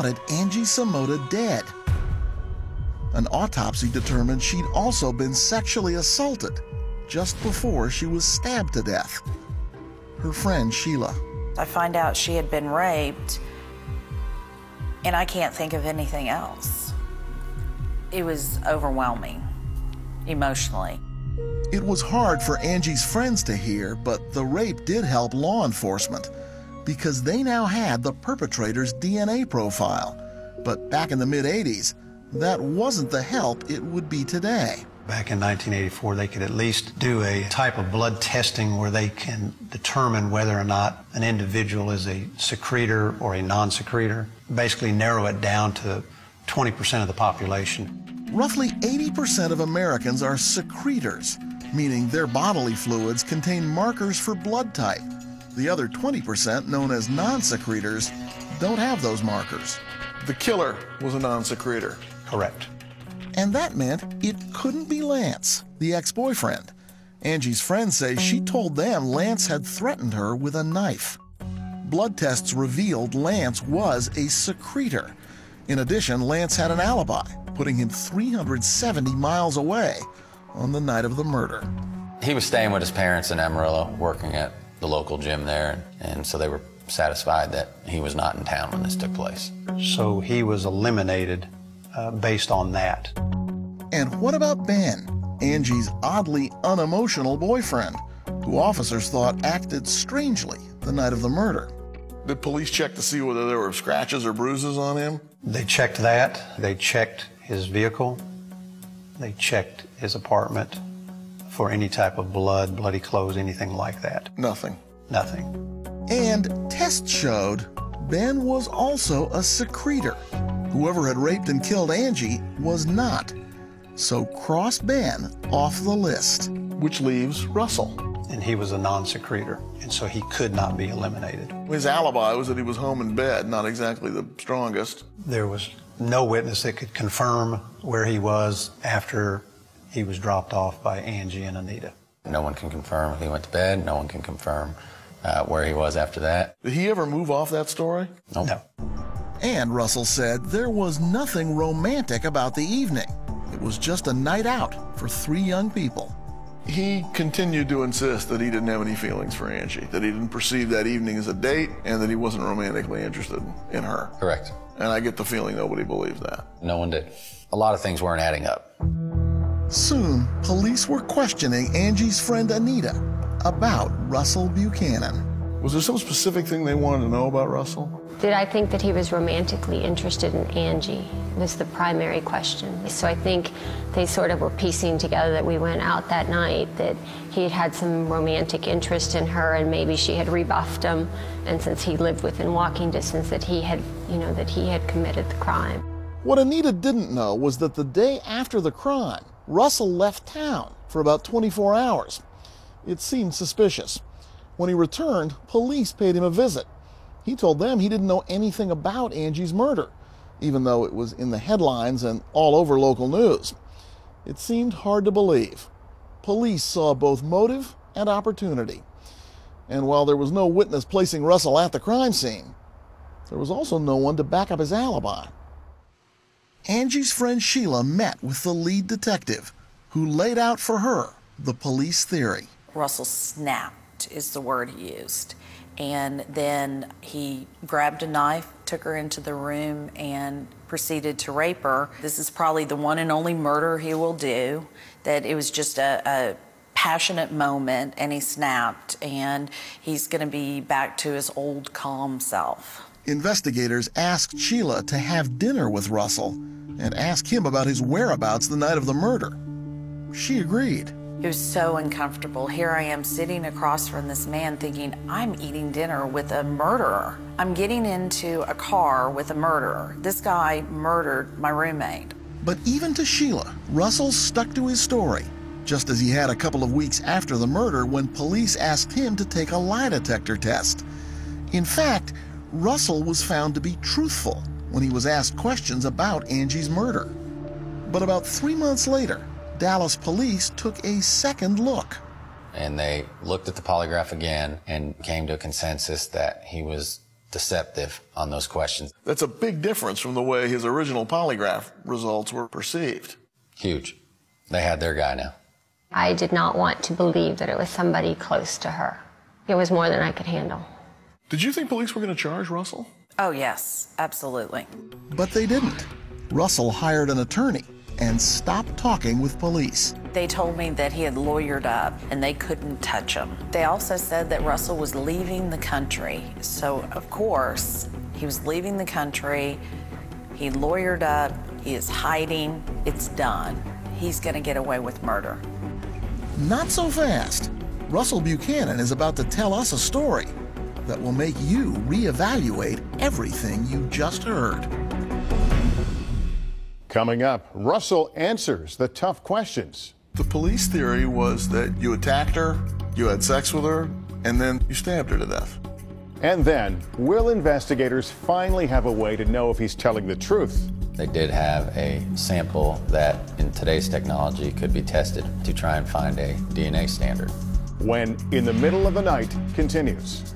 wanted Angie Samota dead. An autopsy determined she'd also been sexually assaulted just before she was stabbed to death. Her friend Sheila. I find out she had been raped, and I can't think of anything else. It was overwhelming, emotionally. It was hard for Angie's friends to hear, but the rape did help law enforcement because they now had the perpetrator's DNA profile. But back in the mid-'80s, that wasn't the help it would be today. Back in 1984, they could at least do a type of blood testing where they can determine whether or not an individual is a secretor or a non-secretor, basically narrow it down to 20% of the population. Roughly 80% of Americans are secretors, meaning their bodily fluids contain markers for blood type. The other 20%, known as non-secretors, don't have those markers. The killer was a non-secretor. Correct. And that meant it couldn't be Lance, the ex-boyfriend. Angie's friends say she told them Lance had threatened her with a knife. Blood tests revealed Lance was a secretor. In addition, Lance had an alibi, putting him 370 miles away on the night of the murder. He was staying with his parents in Amarillo, working at the local gym there, and so they were satisfied that he was not in town when this took place. So he was eliminated based on that. And what about Ben, Angie's oddly unemotional boyfriend, who officers thought acted strangely the night of the murder? Did police check to see whether there were scratches or bruises on him? They checked that. They checked his vehicle. They checked his apartment for any type of blood, bloody clothes, anything like that. Nothing. Nothing. And tests showed Ben was also a secretor. Whoever had raped and killed Angie was not. So cross Ben off the list. Which leaves Russell. And he was a non-secretor, and so he could not be eliminated. His alibi was that he was home in bed, not exactly the strongest. There was no witness that could confirm where he was after he was dropped off by Angie and Anita. No one can confirm if he went to bed. No one can confirm where he was after that. Did he ever move off that story? Nope. No. And Russell said there was nothing romantic about the evening. It was just a night out for 3 young people. He continued to insist that he didn't have any feelings for Angie, that he didn't perceive that evening as a date, and that he wasn't romantically interested in her. Correct. And I get the feeling nobody believed that. No one did. A lot of things weren't adding up. Soon, police were questioning Angie's friend Anita about Russell Buchanan. Was there some specific thing they wanted to know about Russell? Did I think that he was romantically interested in Angie? Was the primary question. So I think they sort of were piecing together that we went out that night, that he had some romantic interest in her, and maybe she had rebuffed him, and since he lived within walking distance, that he had, that he had committed the crime. What Anita didn't know was that the day after the crime, Russell left town for about 24 hours. It seemed suspicious. When he returned, police paid him a visit. He told them he didn't know anything about Angie's murder, even though it was in the headlines and all over local news. It seemed hard to believe. Police saw both motive and opportunity. And while there was no witness placing Russell at the crime scene, there was also no one to back up his alibi. Angie's friend Sheila met with the lead detective, who laid out for her the police theory. Russell snapped is the word he used. And then he grabbed a knife, took her into the room, and proceeded to rape her. This is probably the one and only murder he will do, that it was just a passionate moment, and he snapped, and he's going to be back to his old calm self. Investigators asked Sheila to have dinner with Russell and ask him about his whereabouts the night of the murder. She agreed. It was so uncomfortable. Here I am sitting across from this man thinking, I'm eating dinner with a murderer. I'm getting into a car with a murderer. This guy murdered my roommate. But even to Sheila, Russell stuck to his story, just as he had a couple of weeks after the murder when police asked him to take a lie detector test. In fact, Russell was found to be truthful when he was asked questions about Angie's murder. But about 3 months later, Dallas police took a second look. And they looked at the polygraph again and came to a consensus that he was deceptive on those questions. That's a big difference from the way his original polygraph results were perceived. Huge. They had their guy now. I did not want to believe that it was somebody close to her. It was more than I could handle. Did you think police were going to charge Russell? Oh, yes, absolutely. But they didn't. Russell hired an attorney and stopped talking with police. They told me that he had lawyered up and they couldn't touch him. They also said that Russell was leaving the country. So, of course, he was leaving the country. He lawyered up. He is hiding. It's done. He's going to get away with murder. Not so fast. Russell Buchanan is about to tell us a story that will make you reevaluate everything you just heard. Coming up, Russell answers the tough questions. The police theory was that you attacked her, you had sex with her, and then you stabbed her to death. And then, will investigators finally have a way to know if he's telling the truth? They did have a sample that, in today's technology, could be tested to try and find a DNA standard. When In the Middle of the Night continues.